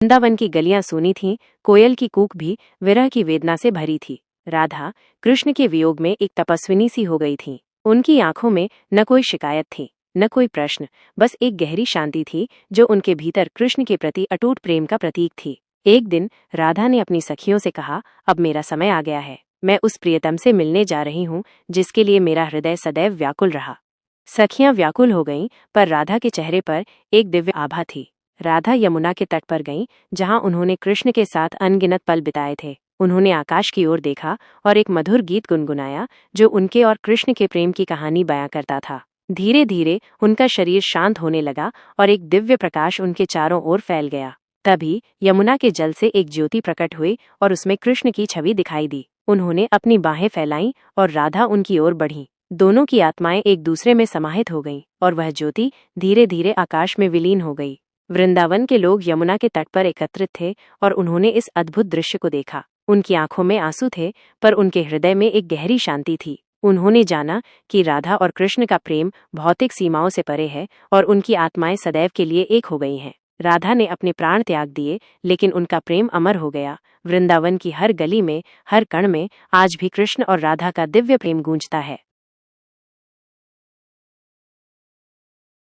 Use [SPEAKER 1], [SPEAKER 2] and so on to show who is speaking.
[SPEAKER 1] वृंदावन की गलियां सूनी थीं, कोयल की कूक भी विरह की वेदना से भरी थी। राधा कृष्ण के वियोग में एक तपस्विनी सी हो गई थी। उनकी आंखों में न कोई शिकायत थी, न कोई प्रश्न, बस एक गहरी शांति थी जो उनके भीतर कृष्ण के प्रति अटूट प्रेम का प्रतीक थी। एक दिन राधा ने अपनी सखियों से कहा, अब मेरा समय आ गया है। मैं उस प्रियतम से मिलने जा रही हूँ जिसके लिए मेरा हृदय सदैव व्याकुल रहा। सखियां व्याकुल हो गईं, पर राधा के चेहरे पर एक दिव्य आभा थी। राधा यमुना के तट पर गईं, जहां उन्होंने कृष्ण के साथ अनगिनत पल बिताए थे। उन्होंने आकाश की ओर देखा और एक मधुर गीत गुनगुनाया जो उनके और कृष्ण के प्रेम की कहानी बयां करता था। धीरे धीरे उनका शरीर शांत होने लगा और एक दिव्य प्रकाश उनके चारों ओर फैल गया। तभी यमुना के जल से एक ज्योति प्रकट हुई और उसमें कृष्ण की छवि दिखाई दी। उन्होंने अपनी बाहें फैलाईं और राधा उनकी ओर बढ़ी। दोनों की आत्माएं एक दूसरे में समाहित हो गईं और वह ज्योति धीरे धीरे आकाश में विलीन हो गई। वृंदावन के लोग यमुना के तट पर एकत्रित थे और उन्होंने इस अद्भुत दृश्य को देखा। उनकी आंखों में आंसू थे, पर उनके हृदय में एक गहरी शांति थी। उन्होंने जाना कि राधा और कृष्ण का प्रेम भौतिक सीमाओं से परे है और उनकी आत्माएं सदैव के लिए एक हो गई हैं। राधा ने अपने प्राण त्याग दिए, लेकिन उनका प्रेम अमर हो गया। वृंदावन की हर गली में, हर कण में आज भी कृष्ण और राधा का दिव्य प्रेम गूंजता है।